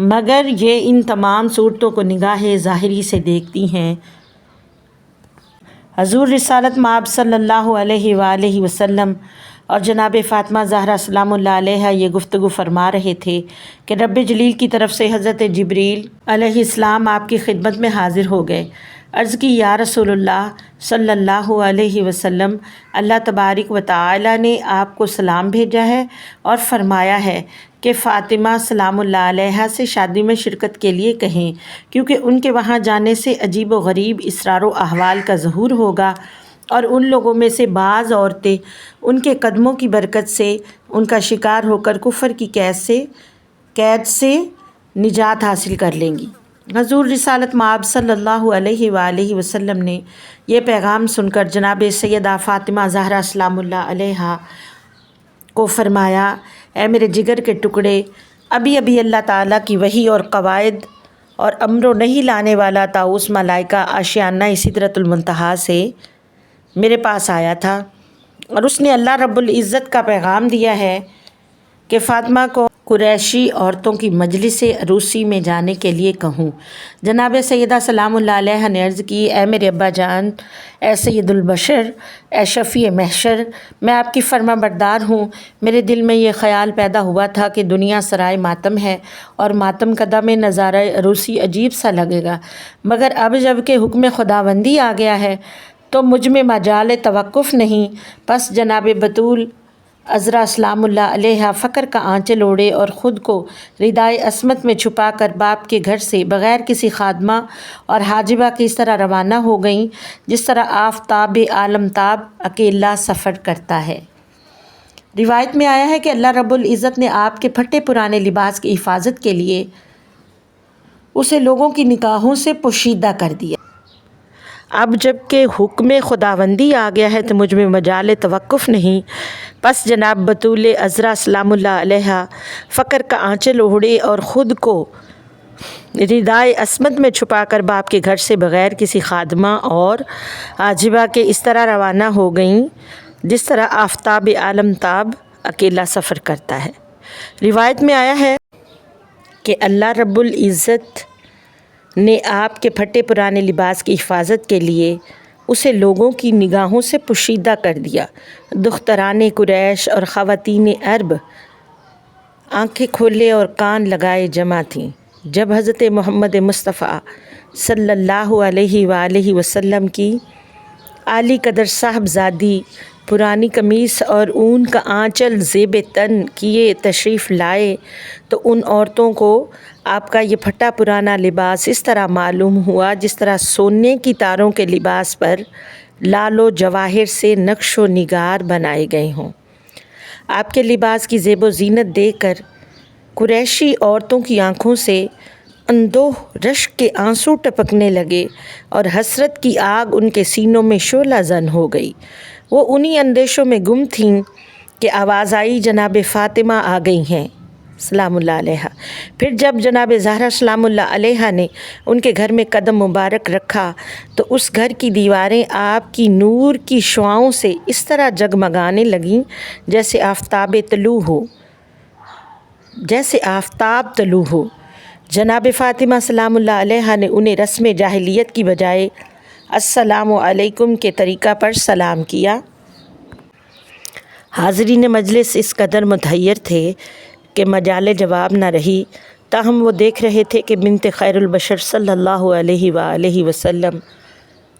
مگر یہ ان تمام صورتوں کو نگاہ ظاہری سے دیکھتی ہیں۔ حضور رسالت مآب صلی اللہ علیہ وآلہ وسلم اور جناب فاطمہ زہرا سلام اللہ علیہا یہ گفتگو فرما رہے تھے کہ رب جلیل کی طرف سے حضرت جبریل علیہ السلام آپ کی خدمت میں حاضر ہو گئے۔ عرض کی یا رسول اللہ صلی اللہ علیہ وسلم، اللہ تبارک و تعالی نے آپ کو سلام بھیجا ہے اور فرمایا ہے کہ فاطمہ سلام اللہ علیہا سے شادی میں شرکت کے لیے کہیں، کیونکہ ان کے وہاں جانے سے عجیب و غریب اسرار و احوال کا ظہور ہوگا، اور ان لوگوں میں سے بعض عورتیں ان کے قدموں کی برکت سے ان کا شکار ہو کر کفر کی قید سے نجات حاصل کر لیں گی۔ حضور رسالت مآب صلی اللہ علیہ وآلہ وسلم نے یہ پیغام سن کر جناب سیدہ فاطمہ زہرا سلام اللہ علیہا کو فرمایا، اے میرے جگر کے ٹکڑے، ابھی اللہ تعالیٰ کی وحی اور قواعد اور امر و نہی لانے والا طاؤس ملائکہ آشیانہ سدرۃ المنتہا سے میرے پاس آیا تھا، اور اس نے اللہ رب العزت کا پیغام دیا ہے کہ فاطمہ کو قریشی عورتوں کی مجلس عروسی میں جانے کے لیے کہوں۔ جناب سیدہ سلام اللہ علیہ نے عرض کی، اے میرے ابا جان، اے سید البشر، اے شفیع محشر، میں آپ کی فرما بردار ہوں۔ میرے دل میں یہ خیال پیدا ہوا تھا کہ دنیا سرائے ماتم ہے اور ماتم کدہ میں نظارہ عروسی عجیب سا لگے گا، مگر اب جب کہ حکم خداوندی آ گیا ہے تو مجھ میں مجال توقف نہیں۔ پس جناب بطول عذرا سلام اللہ علیہا فقر کا آنچل اوڑھے اور خود کو ردائے عصمت میں چھپا کر باپ کے گھر سے بغیر کسی خادمہ اور حاجبہ کے اس طرح روانہ ہو گئیں جس طرح آفتاب عالمتاب اکیلا سفر کرتا ہے۔ روایت میں آیا ہے کہ اللہ رب العزت نے آپ کے پھٹے پرانے لباس کی حفاظت کے لیے اسے لوگوں کی نگاہوں سے پوشیدہ کر دیا۔ اب جب کہ حکم خداوندی آ گیا ہے تو مجھ میں مجال توقف نہیں۔ پس جناب بطول عذرا سلام اللہ علیہا فقر کا آنچل اوڑھے اور خود کو ردائے عصمت میں چھپا کر باپ کے گھر سے بغیر کسی خادمہ اور حاجبہ کے اس طرح روانہ ہو گئیں جس طرح آفتاب عالمتاب اکیلا سفر کرتا ہے۔ روایت میں آیا ہے کہ اللہ رب العزت نے آپ کے پھٹے پرانے لباس کی حفاظت کے لیے اسے لوگوں کی نگاہوں سے پوشیدہ کر دیا۔ دختران قریش اور خواتین عرب آنکھیں کھولے اور کان لگائے جمع تھیں جب حضرت محمد مصطفیٰ صلی اللہ علیہ وآلہ وسلم کی عالی قدر صاحبزادی پرانی قمیص اور اون کا آنچل زیب تن کیے تشریف لائے تو ان عورتوں کو آپ کا یہ پھٹا پرانا لباس اس طرح معلوم ہوا جس طرح سونے کی تاروں کے لباس پر لال و جواہر سے نقش و نگار بنائے گئے ہوں۔ آپ کے لباس کی زیب و زینت دیکھ کر قریشی عورتوں کی آنکھوں سے اندوہ رشک کے آنسو ٹپکنے لگے اور حسرت کی آگ ان کے سینوں میں شعلہ زن ہو گئی۔ وہ انہی اندیشوں میں گم تھیں کہ آواز آئی، جناب فاطمہ آ گئی ہیں سلام اللہ علیہا۔ پھر جب جناب زہرا سلام اللہ علیہا نے ان کے گھر میں قدم مبارک رکھا تو اس گھر کی دیواریں آپ کی نور کی شعاؤں سے اس طرح جگمگانے لگیں جیسے آفتاب طلوع ہو۔ جناب فاطمہ سلام اللہ علیہا نے انہیں رسم جاہلیت کی بجائے السلام علیکم کے طریقہ پر سلام کیا۔ حاضرین مجلس اس قدر متحیر تھے کہ مجال جواب نہ رہی، تاہم وہ دیکھ رہے تھے کہ بنت خیر البشر صلی اللہ علیہ وآلہ وسلم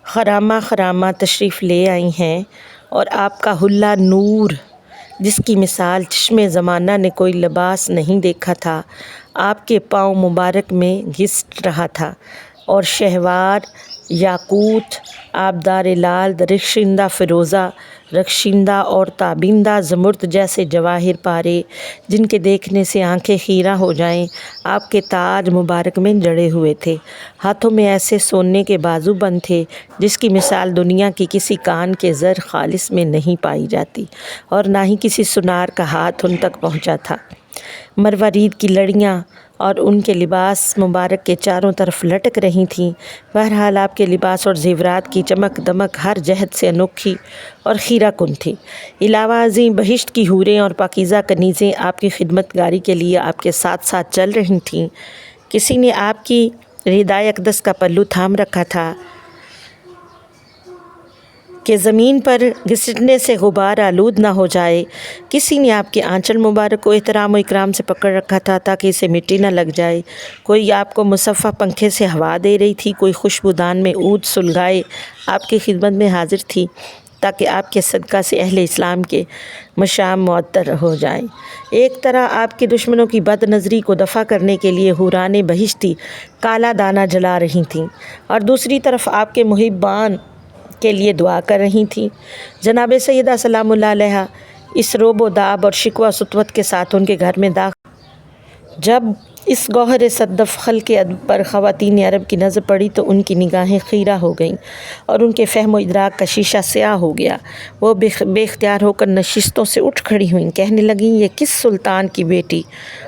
خرامہ تشریف لے آئی ہیں اور آپ کا حلہ نور جس کی مثال چشم زمانہ نے کوئی لباس نہیں دیکھا تھا آپ کے پاؤں مبارک میں گھس رہا تھا، اور شہوار، یاقوت، آبدار لال، رخشندہ فیروزہ، رخشندہ اور تابندہ زمرد جیسے جواہر پارے جن کے دیکھنے سے آنکھیں خیرہ ہو جائیں آپ کے تاج مبارک میں جڑے ہوئے تھے۔ ہاتھوں میں ایسے سونے کے بازو بند تھے جس کی مثال دنیا کی کسی کان کے زر خالص میں نہیں پائی جاتی، اور نہ ہی کسی سنار کا ہاتھ ان تک پہنچا تھا۔ مروارید کی لڑیاں اور ان کے لباس مبارک کے چاروں طرف لٹک رہی تھیں۔ بہرحال آپ کے لباس اور زیورات کی چمک دمک ہر جہت سے انوکھی اور خیرہ کن تھی۔ علاوہ ازیں بہشت کی حوریں اور پاکیزہ کنیزیں آپ کی خدمت گاری کے لیے آپ کے ساتھ ساتھ چل رہی تھیں۔ کسی نے آپ کی ردائے اقدس کا پلو تھام رکھا تھا کہ زمین پر گھسٹنے سے غبار آلود نہ ہو جائے۔ کسی نے آپ کے آنچل مبارک کو احترام و اکرام سے پکڑ رکھا تھا تاکہ اسے مٹی نہ لگ جائے۔ کوئی آپ کو مصفہ پنکھے سے ہوا دے رہی تھی، کوئی خوشبودان میں عود سلگائے آپ کی خدمت میں حاضر تھی تاکہ آپ کے صدقہ سے اہل اسلام کے مشام معطر ہو جائیں۔ ایک طرح آپ کے دشمنوں کی بد نظری کو دفع کرنے کے لیے حوران بہشتی کالا دانہ جلا رہی تھیں، اور دوسری طرف آپ کے محبان کے لیے دعا کر رہی تھیں۔ جناب سیدہ سلام اللہ علیہا اس روب و داب اور شکوہ ستوت کے ساتھ ان کے گھر میں داخل۔ جب اس گوہر صدف خلق ادب پر خواتین عرب کی نظر پڑی تو ان کی نگاہیں خیرہ ہو گئیں اور ان کے فہم و ادراک کا شیشہ سیاہ ہو گیا۔ وہ بے اختیار ہو کر نشستوں سے اٹھ کھڑی ہوئیں، کہنے لگیں یہ کس سلطان کی بیٹی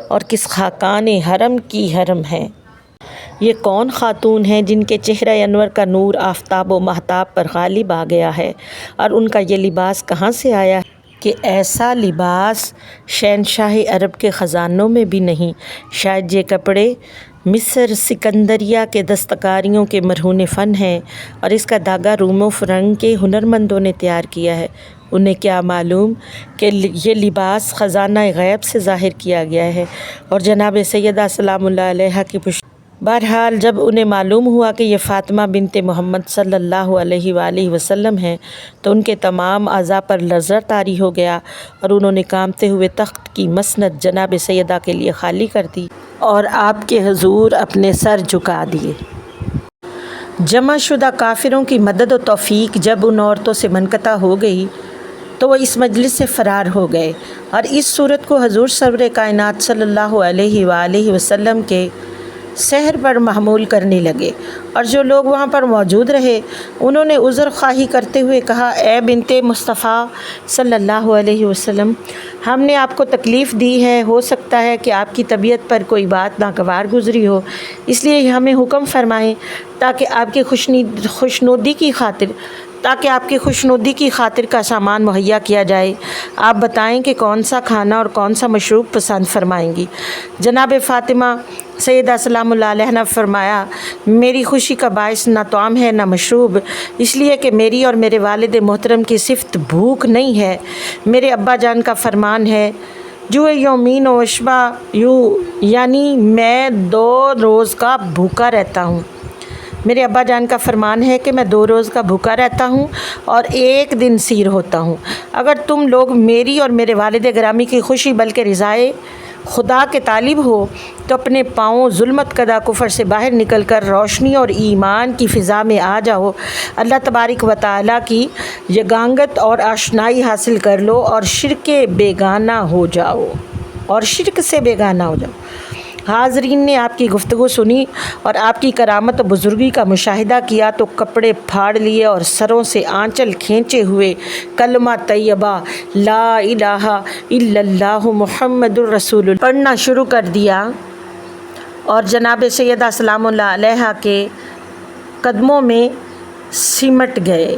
اور کس خاقان حرم کی حرم ہے؟ یہ کون خاتون ہیں جن کے چہرہ انور کا نور آفتاب و مہتاب پر غالب آ گیا ہے، اور ان کا یہ لباس کہاں سے آیا ہے کہ ایسا لباس شہنشاہ عرب کے خزانوں میں بھی نہیں؟ شاید یہ کپڑے مصر سکندریہ کے دستکاریوں کے مرہون فن ہیں، اور اس کا دھاگا روم و فرنگ کے ہنرمندوں نے تیار کیا ہے۔ انہیں کیا معلوم کہ یہ لباس خزانہ غیب سے ظاہر کیا گیا ہے اور جناب سیدہ سلام اللہ علیہا کی بہرحال جب انہیں معلوم ہوا کہ یہ فاطمہ بنت محمد صلی اللہ علیہ وآلہ وسلم ہیں تو ان کے تمام اعضاء پر لرزہ طاری ہو گیا، اور انہوں نے کانپتے ہوئے تخت کی مسند جناب سیدہ کے لیے خالی کر دی اور آپ کے حضور اپنے سر جھکا دیے۔ جمع شدہ کافروں کی مدد و توفیق جب ان عورتوں سے منقطع ہو گئی تو وہ اس مجلس سے فرار ہو گئے، اور اس صورت کو حضور سرور کائنات صلی اللہ علیہ وآلہ وسلم کے سحر پر محمول کرنے لگے، اور جو لوگ وہاں پر موجود رہے انہوں نے عذر خواہی کرتے ہوئے کہا، اے بنت مصطفیٰ صلی اللہ علیہ وسلم، ہم نے آپ کو تکلیف دی ہے، ہو سکتا ہے کہ آپ کی طبیعت پر کوئی بات ناگوار گزری ہو، اس لیے ہمیں حکم فرمائیں تاکہ آپ کی خوشنودی کی خاطر کا سامان مہیا کیا جائے۔ آپ بتائیں کہ کون سا کھانا اور کون سا مشروب پسند فرمائیں گی؟ جناب فاطمہ سیدہ سلام اللہ علیہ نے فرمایا، میری خوشی کا باعث نہ طعام ہے نہ مشروب، اس لیے کہ میری اور میرے والد محترم کی صفت بھوک نہیں ہے۔ میرے ابا جان کا فرمان ہے، جو یومین و اشبع یوں، یعنی میں 2 روز کا بھوکا رہتا ہوں۔ میرے ابا جان کا فرمان ہے کہ میں 2 روز کا بھوکا رہتا ہوں اور 1 دن سیر ہوتا ہوں۔ اگر تم لوگ میری اور میرے والد گرامی کی خوشی بلکہ رضائے خدا کے طالب ہو تو اپنے پاؤں ظلمت کدہ کفر سے باہر نکل کر روشنی اور ایمان کی فضا میں آ جاؤ، اللہ تبارک و تعالیٰ کی یگانگت اور آشنائی حاصل کر لو اور شرک سے بیگانہ ہو جاؤ۔ حاضرین نے آپ کی گفتگو سنی اور آپ کی کرامت و بزرگی کا مشاہدہ کیا تو کپڑے پھاڑ لیے اور سروں سے آنچل کھینچے ہوئے کلمہ طیبہ لا الہ الا اللہ محمد الرسول اللہ پڑھنا شروع کر دیا، اور جناب سیدہ سلام اللہ علیہا کے قدموں میں سمٹ گئے۔